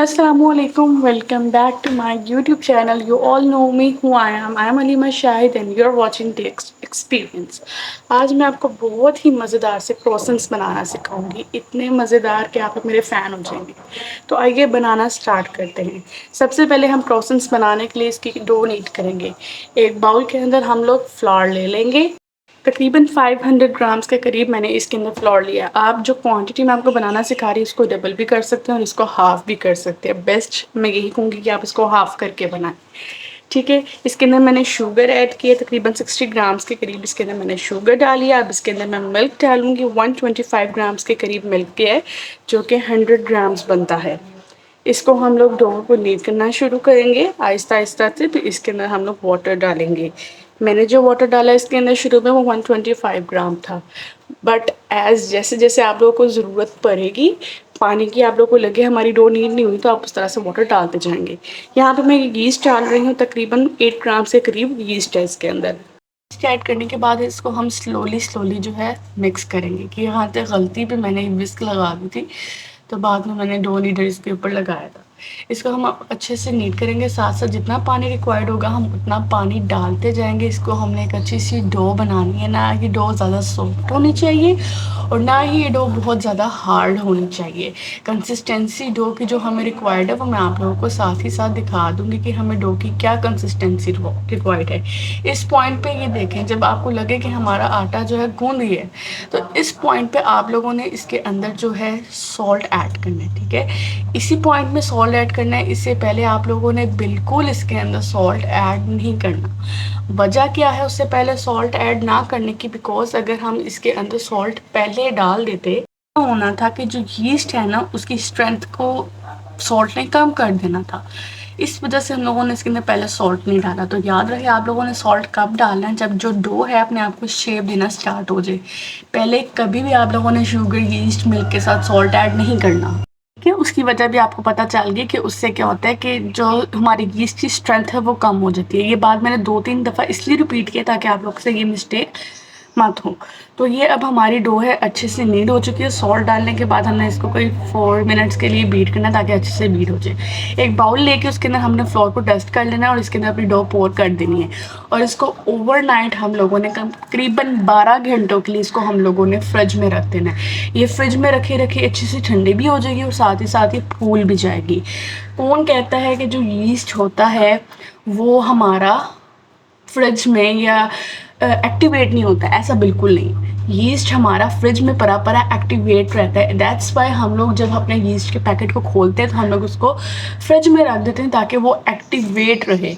Assalamualaikum. Welcome back to my YouTube channel. You all know me who I am. I am Alima Shahid and you're watching the experience. आज मैं आपको बहुत ही मज़ेदार से croissants बनाना सिखाऊंगी, इतने मज़ेदार कि आप लोग मेरे फ़ैन हो जाएंगे। तो आइए बनाना स्टार्ट करते हैं। सबसे पहले हम croissants बनाने के लिए इसकी डो नीड करेंगे। एक बाउल के अंदर हम लोग फ्लावर ले लेंगे। तकरीबन 500 ग्राम्स के करीब मैंने इसके अंदर फ्लोर लिया। आप जो क्वांटिटी मैं आपको बनाना सिखा रही हूँ उसको डबल भी कर सकते हैं और इसको हाफ़ भी कर सकते हैं। बेस्ट मैं यही कहूँगी कि आप इसको हाफ़ करके बनाएं। ठीक है, इसके अंदर मैंने शुगर ऐड किया, तकरीबन 60 ग्राम्स के करीब इसके अंदर मैंने शुगर डाली। अब इसके अंदर मैं मिल्क डालूँगी। 125 ग्राम्स के करीब मिल्क है, जो कि 100 ग्राम्स बनता है। इसको हम लोग डो को नीड करना शुरू करेंगे आहिस्ता आहिस्ता से। फिर इसके अंदर हम लोग वाटर डालेंगे। मैंने जो वाटर डाला इसके अंदर शुरू में वो 125 ग्राम था, बट जैसे जैसे आप लोगों को ज़रूरत पड़ेगी पानी की, आप लोगों को लगे हमारी डो नीड नहीं हुई, तो आप उस तरह से वाटर डालते जाएंगे। यहाँ पे मैं यीस्ट डाल रही हूँ, तकरीबन 8 ग्राम से करीब यीस्ट है इसके अंदर। यीस्ट ऐड करने के बाद इसको हम स्लोली जो है मिक्स करेंगे। कि यहाँ तक गलती पे मैंने विस्क लगा दी थी, तो बाद में मैंने डो नीडर इसके ऊपर लगाया था। इसको हम अच्छे से नीट करेंगे। साथ साथ जितना पानी रिक्वायर्ड होगा हम उतना पानी डालते जाएंगे। इसको हमने एक अच्छी सी डो बनानी है। ना ये डो ज़्यादा सॉफ्ट होनी चाहिए और ना ही ये डो बहुत ज़्यादा हार्ड होनी चाहिए। कंसिस्टेंसी डो की जो हमें रिक्वायर्ड है वो मैं आप लोगों को साथ ही साथ दिखा दूँगी कि हमें डो की क्या कंसिस्टेंसी रिक्वायर्ड है। इस पॉइंट पे ये देखें, जब आपको लगे कि हमारा आटा जो है गूंद गया है, तो इस पॉइंट पे आप लोगों ने इसके अंदर जो है सॉल्ट ऐड करना है। ठीक है, इसी पॉइंट में सॉल्ट ऐड करना है। इससे पहले आप लोगों ने बिल्कुल इसके अंदर सॉल्ट ऐड नहीं करना। वजह क्या है उससे पहले सॉल्ट ऐड ना करने की? बिकॉज अगर हम इसके अंदर सॉल्ट पहले डाल देते तो होना था कि जो यीस्ट है ना उसकी स्ट्रेंथ को सॉल्ट ने कम कर देना था। इस वजह से हम लोगों ने इसके अंदर पहले सॉल्ट नहीं डाला। तो याद रहे आप लोगों ने सॉल्ट कब डालना है? जब जो डो है अपने आप को शेप देना स्टार्ट हो जाए। पहले कभी भी आप लोगों ने शुगर यीस्ट मिल्क के साथ सॉल्ट ऐड नहीं करना। ठीक है, उसकी वजह भी आपको पता चल गई कि उससे क्या होता है कि जो हमारी यीस्ट की स्ट्रेंथ है वो कम हो जाती है। ये बात मैंने 2-3 दफ़ा इसलिए रिपीट किया ताकि आप लोग से ये मिस्टेक मत हो। तो ये अब हमारी डो है अच्छे से नीड हो चुकी है। सॉल्ट डालने के बाद हमने इसको कोई 4 मिनट्स के लिए बीट करना है ताकि अच्छे से बीट हो जाए। एक बाउल लेके उसके अंदर हमने फ्लोर को डस्ट कर लेना है और इसके अंदर अपनी डो पोर कर देनी है। और इसको ओवरनाइट हम लोगों ने तकरीबन 12 घंटों के लिए इसको हम लोगों ने फ्रिज में रख देना है। ये फ्रिज में रखे रखे अच्छी सी ठंडी भी हो जाएगी और साथ ही साथ ये फूल भी जाएगी। कौन कहता है कि जो यीस्ट होता है वो हमारा फ्रिज में या एक्टिवेट नहीं होता? ऐसा बिल्कुल नहीं। यीस्ट हमारा फ्रिज में परा परा एक्टिवेट रहता है। दैट्स वाई हम लोग जब अपने यीस्ट के पैकेट को खोलते हैं तो हम लोग उसको फ्रिज में रख देते हैं ताकि वो एक्टिवेट रहे,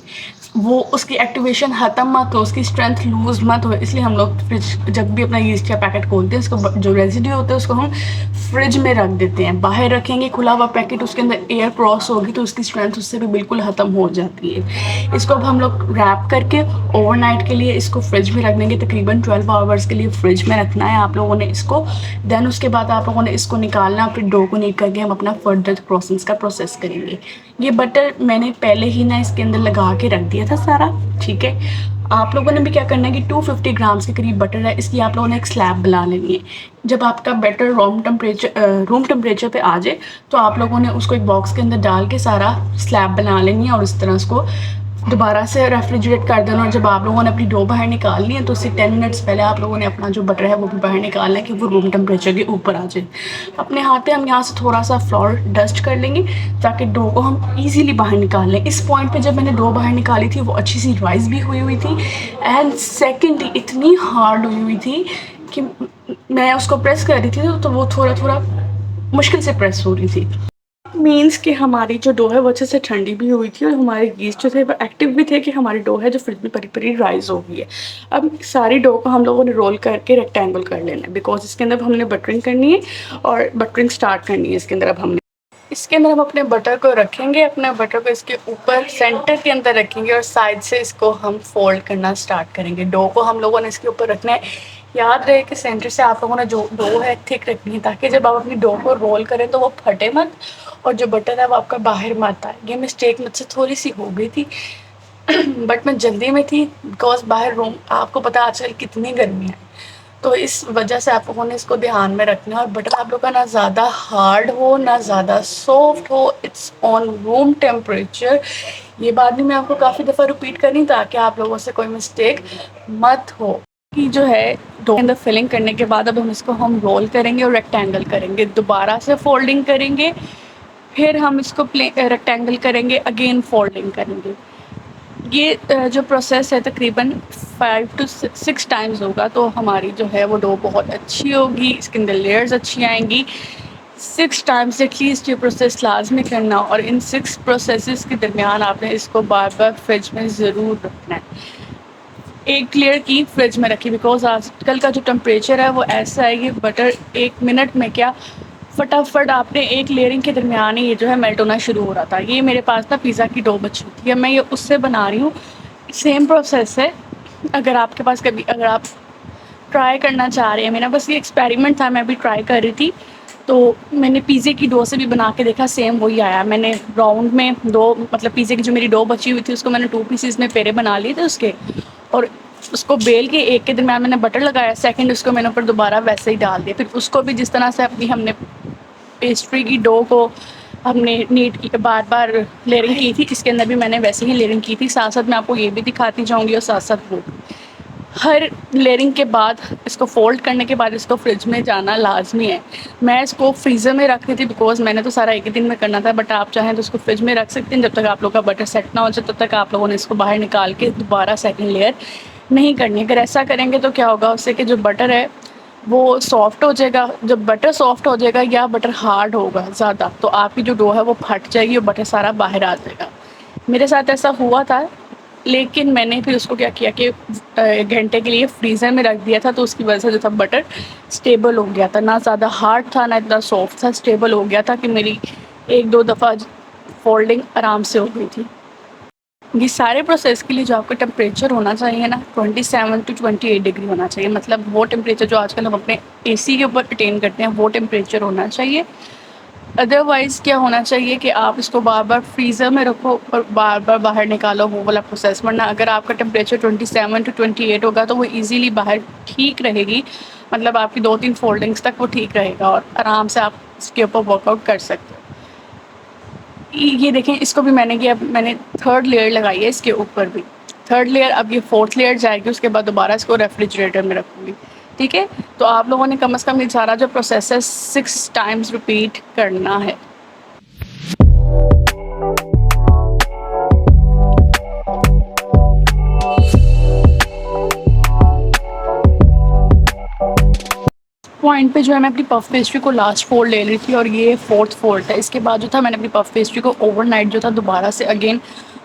वो उसकी एक्टिवेशन ख़त्म मत हो, उसकी स्ट्रेंथ लूज़ मत हो। इसलिए हम लोग फ्रिज जब भी अपना यीस्ट का पैकेट खोलते हैं उसको जो रेजिड्यू होता है उसको हम फ्रिज में रख देते हैं। बाहर रखेंगे खुला हुआ पैकेट, उसके अंदर एयर क्रॉस होगी तो उसकी स्ट्रेंथ उससे भी बिल्कुल ख़त्म हो जाती है। इसको अब हम लोग रैप करके ओवरनाइट के लिए इसको फ्रिज में रख देंगे। तकरीबन 12 आवर्स के लिए फ्रिज में रखना है आप लोगों ने इसको। देन उसके बाद आप लोगों ने इसको निकालना, फिर डो को नीट करके हम अपना फर्दर प्रोसेस का प्रोसेस करेंगे। ये बटर मैंने पहले ही ना इसके अंदर लगा के रख दिया था सारा। ठीक है, आप लोगों ने भी क्या करना है कि 250 ग्राम्स के करीब बटर है, इसकी आप लोगों ने एक स्लैब बना लेनी है। जब आपका बैटर रूम टेम्परेचर पे आ जाए तो आप लोगों ने उसको एक बॉक्स के अंदर डाल के सारा स्लैब बना लेनी है और इस तरह उसको दोबारा से रेफ्रिजरेट कर देना। और जब आप लोगों ने अपनी डो बाहर निकालनी है तो उससे 10 मिनट्स पहले आप लोगों ने अपना जो बटर है वो भी बाहर निकालना है कि वो रूम टेम्परेचर के ऊपर आ जाए। अपने हाथ पे हम यहाँ से थोड़ा सा फ्लोर डस्ट कर लेंगे ताकि डो को हम इजीली बाहर निकाल लें। इस पॉइंट पे जब मैंने डो बाहर निकाली थी वो अच्छी सी राइस भी हुई थी एंड सेकेंडली इतनी हार्ड हुई थी कि मैं उसको प्रेस कर रही थी तो वो थोड़ा थोड़ा मुश्किल से प्रेस हो रही थी। मीन्स कि हमारी जो डो है वो अच्छे से ठंडी भी हुई थी और हमारे यीस्ट जो थे वो एक्टिव भी थे कि हमारी डो है जो फ्रिज में परी परी राइज हो गई है। अब सारी डो को हम लोगों ने रोल करके रेक्टेंगल कर लेना है बिकॉज इसके अंदर हमने बटरिंग करनी है और बटरिंग स्टार्ट करनी है। इसके अंदर अब हमने इसके अंदर हम अपने बटर को रखेंगे, अपने बटर को इसके ऊपर सेंटर के अंदर रखेंगे और साइड से इसको हम फोल्ड करना स्टार्ट करेंगे। डो को हम लोगों ने इसके ऊपर रखना है। याद रहे कि सेंटर से आप लोगों ने जो डो है थिक रखनी है ताकि जब आप अपनी डो को रोल करें तो वो फटे मत और जो बटर है वो आपका बाहर मत आए। ये मिस्टेक मुझसे थोड़ी सी हो गई थी बट मैं जल्दी में थी बिकॉज बाहर रूम आपको पता आजकल कितनी गर्मी है। तो इस वजह से आप लोगों ने इसको ध्यान में रखना है। और बटर आप लोग का ना ज़्यादा हार्ड हो ना ज़्यादा सॉफ्ट हो, इट्स ऑन रूम टेम्परेचर। ये बात भी मैं आपको काफ़ी दफ़ा रिपीट करी ताकि आप लोगों से कोई मिस्टेक मत हो। कि जो है डो के अंदर फिलिंग करने के बाद अब हम रोल करेंगे और रेक्टेंगल करेंगे, दोबारा से फोल्डिंग करेंगे, फिर हम इसको रेक्टेंगल करेंगे, अगेन फोल्डिंग करेंगे। ये जो प्रोसेस है तकरीबन 5 to 6 टाइम्स होगा, तो हमारी जो है वो डो बहुत अच्छी होगी, इसके अंदर लेयर्स अच्छी आएंगी। 6 टाइम्स एटलीस्ट ये प्रोसेस लाजमी करना, और इन 6 प्रोसेसेस के दरमियान आपने इसको बार बार फ्रिज में ज़रूर रखना है। एक लेयर की फ्रिज में रखी, बिकॉज आजकल का जो टेम्परेचर है वो ऐसा है कि बटर 1 मिनट में क्या फटाफट आपने एक लेयरिंग के दरमियान ही ये जो है मेल्ट होना शुरू हो रहा था। ये मेरे पास ना पिज़्ज़ा की डो बची थी, अब मैं ये उससे बना रही हूँ। सेम प्रोसेस है। अगर आपके पास कभी अगर आप ट्राई करना चाह रहे हैं, मेरा बस ये एक्सपेरिमेंट था, मैं भी ट्राई कर रही थी, तो मैंने पिज़्ज़े की डो से भी बना के देखा, सेम वही आया। मैंने राउंड में दो मतलब पिज़्ज़े की जो मेरी डो बची हुई थी उसको मैंने 2 पीसेस में पेड़े बना लिए थे उसके, और उसको बेल के एक के दरमियान मैंने बटर लगाया, सेकंड उसको मैंने ऊपर दोबारा वैसे ही डाल दिया। फिर उसको भी जिस तरह से अपनी हमने पेस्ट्री की डो को हमने नीट की बार बार लेयरिंग की थी, इसके अंदर भी मैंने वैसे ही लेयरिंग की थी। साथ साथ मैं आपको ये भी दिखाती जाऊँगी और साथ साथ वो हर लेयरिंग के बाद इसको फोल्ड करने के बाद इसको फ्रिज में जाना लाजमी है। मैं इसको फ्रीज़र में रख रही थी बिकॉज़ मैंने तो सारा एक ही दिन में करना था, बट आप चाहें तो इसको फ्रिज में रख सकते हैं। जब तक आप लोग का बटर सेट ना हो जाए तब तक आप लोगों ने इसको बाहर निकाल के दोबारा सेकंड लेयर नहीं करनी। अगर ऐसा करेंगे तो क्या होगा, उससे कि जो बटर है वो सॉफ्ट हो जाएगा। जब बटर सॉफ्ट हो जाएगा या बटर हार्ड होगा ज़्यादा, तो आपकी जो डो है वो फट जाएगी और बटर सारा बाहर आ जाएगा। मेरे साथ ऐसा हुआ था, लेकिन मैंने फिर उसको क्या किया कि 1 घंटे के लिए फ्रीज़र में रख दिया था, तो उसकी वजह से जो था बटर स्टेबल हो गया था, ना ज़्यादा हार्ड था ना इतना सॉफ्ट था, स्टेबल हो गया था कि मेरी 1-2 दफ़ा फोल्डिंग आराम से हो गई थी। ये सारे प्रोसेस के लिए जो आपका टेम्परेचर होना चाहिए ना 27 to 28 डिग्री होना चाहिए। मतलब वो टेम्परेचर जो आजकल हम अपने एसी के ऊपर अटेन करते हैं वो टेम्परेचर होना चाहिए। अदरवाइज़ क्या होना चाहिए कि आप इसको बार बार फ्रीज़र में रखो और बार बार बाहर निकालो, वो वाला प्रोसेस। वरना अगर आपका टेम्परेचर 27 to 28 होगा तो वो ईज़िली बाहर ठीक रहेगी, मतलब आपकी 2-3 फोल्डिंग्स तक वो ठीक रहेगा और आराम से आप इसके ऊपर वर्कआउट कर सकते हो। ये देखें, इसको भी मैंने किया, मैंने 3rd लेयर लगाई है इसके ऊपर भी। 3rd लेयर, अब ये 4th लेयर जाएगी, उसके बाद दोबारा इसको रेफ्रिजरेटर में रखूँगी। ठीक है? तो आप लोगों ने कम से कम ये सारा जो प्रोसेस है 6 टाइम्स रिपीट करना है। पॉइंट पे जो है मैं अपनी पफ पेस्ट्री को लास्ट फोल्ड ले ली थी और ये 4th फोल्ड है। इसके बाद जो था मैंने अपनी पफ पेस्ट्री को ओवरनाइट जो था दोबारा से अगेन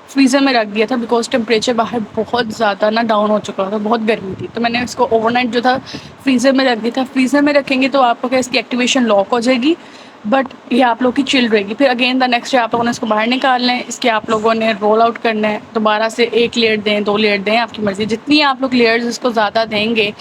फ्रीज़र में रख दिया था, बिकॉज़ टेम्परेचर बाहर बहुत ज़्यादा ना डाउन हो चुका था, बहुत गर्मी थी। तो मैंने इसको ओवरनाइट जो था फ्रीज़र में रख दिया था। फ्रीज़र में रखेंगे तो आपको क्या इसकी एक्टिवेशन लॉक हो जाएगी, बट ये आप लोग की चिल रहेगी। फिर अगेन द नेक्स्ट डे आप लोगों ने इसको बाहर निकालना है, इसके आप लोगों ने रोल आउट करना है। दोबारा से 1 लेयर दें, 2 लेयर दें, आपकी मर्ज़ी। जितनी आप लोग लेयर्स इसको ज़्यादा देंगे,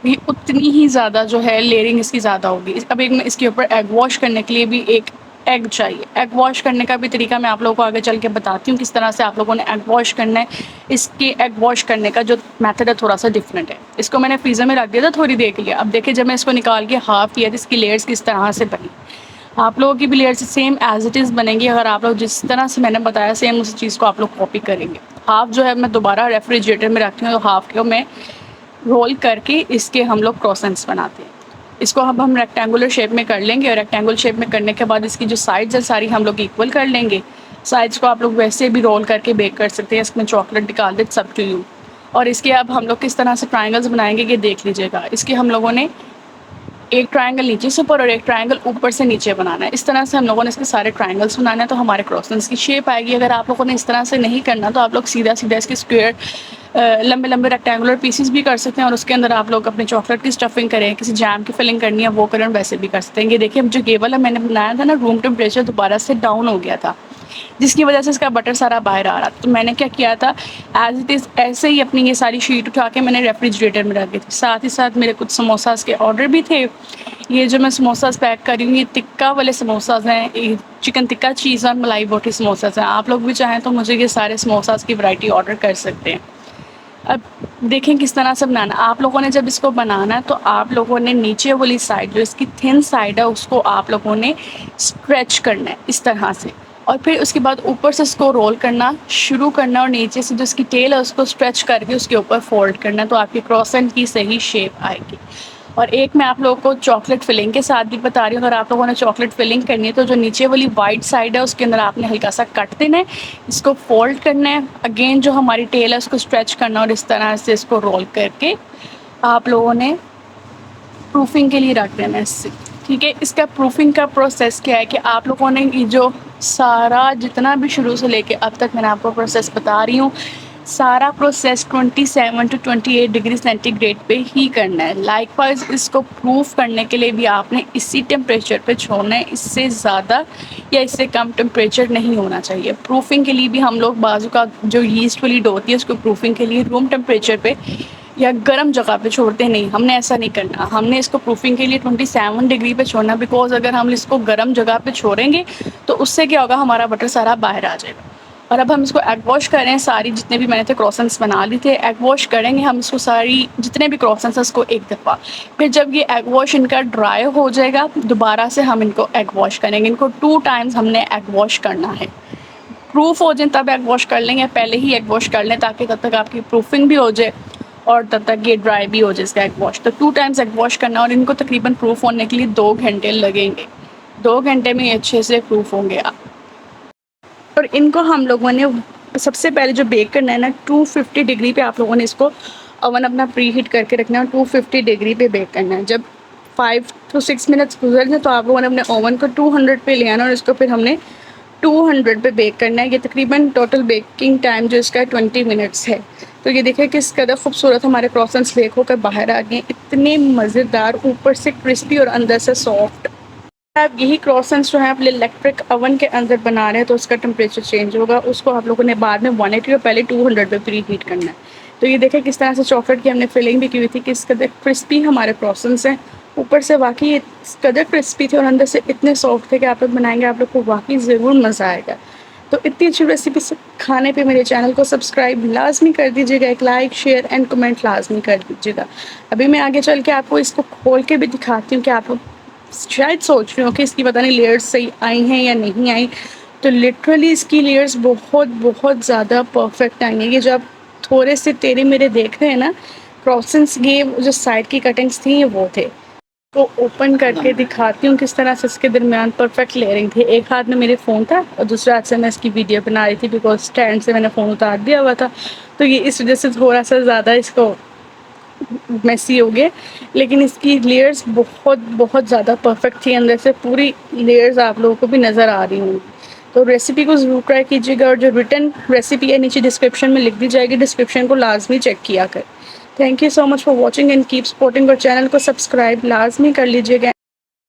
ये उतनी ही ज़्यादा जो है लेयरिंग इसकी ज़्यादा होगी। अब एक मैं इसके ऊपर एग वॉश करने के लिए भी एक एग चाहिए। एग वॉश करने का भी तरीका मैं आप लोगों को आगे चल के बताती हूँ किस तरह से आप लोगों ने एग वॉश करना है। इसके एग वॉश करने का जो मेथड है थोड़ा सा डिफरेंट है। इसको मैंने फ्रीज़र में रख दिया था थोड़ी देर के लिए। अब देखिए जब मैं इसको निकाल के हाफ़ किया तो इसकी लेयर्स किस तरह से बनी। आप लोगों की भी layers same as it is बनेंगी। अगर आप लोग जिस तरह से मैंने बताया सेम उस चीज़ को आप लोग कॉपी करेंगे। हाफ़ जो है मैं दोबारा रेफ्रिजरेटर में रखती हूँ, तो हाफ़ को मैं रोल करके इसके हम लोग क्रॉसेंट्स बनाते हैं। इसको अब हम रेक्टेंगुलर शेप में कर लेंगे, और रेक्टेंगुलर शेप में करने के बाद इसकी जो साइड्स है सारी हम लोग इक्वल कर लेंगे। साइड्स को आप लोग वैसे भी रोल करके बेक कर सकते हैं, इसमें चॉकलेट निकाल दे, सब टू यू। और इसके अब हम लोग किस तरह से ट्रायंगल्स बनाएंगे ये देख लीजिएगा। इसके हम लोगों ने एक ट्रायंगल नीचे से ऊपर और एक ट्रायंगल ऊपर से नीचे बनाना है। इस तरह से हम लोगों ने इसके सारे ट्रायंगल्स बनाने हैं, तो हमारे क्रॉसेंट्स की शेप आएगी। अगर आप लोगों ने इस तरह से नहीं करना तो आप लोग सीधा सीधा इसके स्क्वायर लंबे लंबे रेक्टेंगुलर पीसेस भी कर सकते हैं, और उसके अंदर आप लोग अपने चॉकलेट की स्टफिंग करें, किसी जैम की फिलिंग करनी है वो करें, वैसे भी कर सकते हैं। ये देखिए जो केबल है मैंने बनाया था ना, रूम टेम्परेचर दोबारा से डाउन हो गया था, जिसकी वजह से इसका बटर सारा बाहर आ रहा था। तो मैंने क्या किया था, एज इट इज़ ऐसे ही अपनी ये सारी शीट उठा के मैंने रेफ्रिजरेटर में रख दी थी। साथ ही साथ मेरे कुछ समोसास के ऑर्डर भी थे। ये जो मैं समोसास पैक कर रही हूँ ये टिक्का वाले समोसास हैं, ये चिकन टिक्का चीज़ और मलाई बोटी समोसास हैं। आप लोग भी चाहें तो मुझे ये सारे समोसास की वैरायटी ऑर्डर कर सकते हैं। अब देखें किस तरह से बनाना। आप लोगों ने जब इसको बनाना है तो आप लोगों ने नीचे वाली साइड जो इसकी थिन साइड है उसको आप लोगों ने स्ट्रेच करना है इस तरह से, और फिर उसके बाद ऊपर से इसको रोल करना शुरू करना और नीचे से जो इसकी टेल है उसको स्ट्रेच करके उसके ऊपर फोल्ड करना, तो आपकी क्रॉसेंट की सही शेप आएगी। और एक मैं आप लोगों को चॉकलेट फिलिंग के साथ भी बता रही हूँ, अगर आप लोगों ने चॉकलेट फिलिंग करनी है तो जो नीचे वाली वाइट साइड है उसके अंदर आपने हल्का सा कट देना है, इसको फोल्ड करना है, अगेन जो हमारी टेल है उसको स्ट्रेच करना और इस तरह से इसको रोल करके आप लोगों ने प्रूफिंग के लिए रख देना है इससे। ठीक है, इसका प्रूफिंग का प्रोसेस क्या है कि आप लोगों ने ये जो सारा जितना भी शुरू से लेके अब तक मैंने आपको प्रोसेस बता रही हूँ, सारा प्रोसेस 27 टू 28 डिग्री सेंटीग्रेड पे ही करना है। लाइकवाइज इसको प्रूफ करने के लिए भी आपने इसी टेम्परेचर पे छोड़ना है, इससे ज़्यादा या इससे कम टेम्परेचर नहीं होना चाहिए। प्रूफिंग के लिए भी हम लोग बाजू का जो यीस्ट वाली डो होती है उसको प्रूफिंग के लिए रूम टेम्परेचर पे या गर्म जगह पे छोड़ते नहीं, हमने ऐसा नहीं करना। हमने इसको प्रूफिंग के लिए 27 डिग्री पे छोड़ना, बिकॉज अगर हम इसको गर्म जगह पे छोड़ेंगे तो उससे क्या होगा, हमारा बटर सारा बाहर आ जाएगा। और अब हम इसको एग वॉश कर रहे हैं, सारी जितने भी मैंने थे क्रॉसन्स बना ली थे, एग वॉश करेंगे हम इसको सारी जितने भी क्रॉसन्स हैं उसको एक दफ़ा। फिर जब ये एग वॉश इनका ड्राई हो जाएगा दोबारा से हम इनको एग वॉश करेंगे। इनको 2 टाइम्स हमने एग वॉश करना है। प्रूफ हो जाए तब एग वॉश कर लेंगे, पहले ही एग वॉश कर लें ताकि तब तक आपकी प्रूफिंग भी हो जाए और तब तक ये ड्राई भी हो जाए इसका एग वॉश। तो 2 टाइम्स एग वॉश करना और इनको तकरीबन प्रूफ होने के लिए 2 घंटे लगेंगे। 2 घंटे में अच्छे से प्रूफ होंगे आप। और इनको हम लोगों ने सबसे पहले जो बेक करना है ना, 250 डिग्री पे आप लोगों ने इसको ओवन अपना प्री हीट करके रखना है और 250 डिग्री पे बेक करना है। जब 5 to 6 मिनट्स गुजर जाए तो आप लोगों ने अपने ओवन को 200 पे ले आना और इसको फिर हमने 200 पे बेक करना है। ये तकरीबन टोटल बेकिंग टाइम जो इसका 20 मिनट्स है। तो ये देखिए किस कदर खूबसूरत हमारे क्रॉसन्स बेक होकर बाहर आ गए, इतने मज़ेदार, ऊपर से क्रिस्पी और अंदर से सॉफ्ट। आप यही क्रॉसन्स जो है आप इलेक्ट्रिक ओवन के अंदर बना रहे हैं तो उसका टेम्परेचर चेंज होगा, उसको आप लोगों ने बाद में 180 और पहले 200 पे प्री हीट करना है। तो ये देखें किस तरह से चॉकलेट की हमने फिलिंग भी की हुई थी, किस कदर क्रिस्पी हमारे क्रॉसन्स हैं। ऊपर से वाकई इस कदर क्रिस्पी थे और अंदर से इतने सॉफ्ट थे कि आप लोग बनाएंगे आप लोग को वाकई ज़रूर मज़ा आएगा। तो इतनी अच्छी रेसिपी खाने पे मेरे चैनल को सब्सक्राइब लाजमी कर दीजिएगा, एक लाइक शेयर एंड कमेंट लाजमी कर दीजिएगा। अभी मैं आगे चल के आपको इसको खोल के भी दिखाती हूँ कि आप लोग शायद सोच रहे हो कि इसकी पता नहीं लेयर्स सही आई हैं या नहीं आई। तो लिटरली इसकी लेयर्स बहुत बहुत ज़्यादा परफेक्ट आई हैं। ये जब थोड़े से तेरे मेरे देख रहे हैं ना, क्रॉसन्स ये जो साइड की कटिंग्स थी ये वो थे। तो ओपन करके दिखाती हूँ किस तरह से इसके दरमियान परफेक्ट लेयरिंग थी। एक हाथ में मेरे फ़ोन था और दूसरे हाथ से मैं इसकी वीडियो बना रही थी, बिकॉज स्टैंड से मैंने फ़ोन उतार दिया हुआ था तो ये इस वजह से थोड़ा सा ज़्यादा इसको मेसी हो गए। लेकिन इसकी लेयर्स बहुत बहुत ज़्यादा परफेक्ट थी, अंदर से पूरी लेयर्स आप लोगों को भी नज़र आ रही होंगी। तो रेसिपी को ज़रूर ट्राई कीजिएगा और जो रिटन रेसिपी है नीचे डिस्क्रिप्शन में लिख दी जाएगी, डिस्क्रिप्शन को लाजमी चेक किया कर। Thank you so much for watching and keep supporting और चैनल को सब्सक्राइब लाजमी कर लीजिएगा।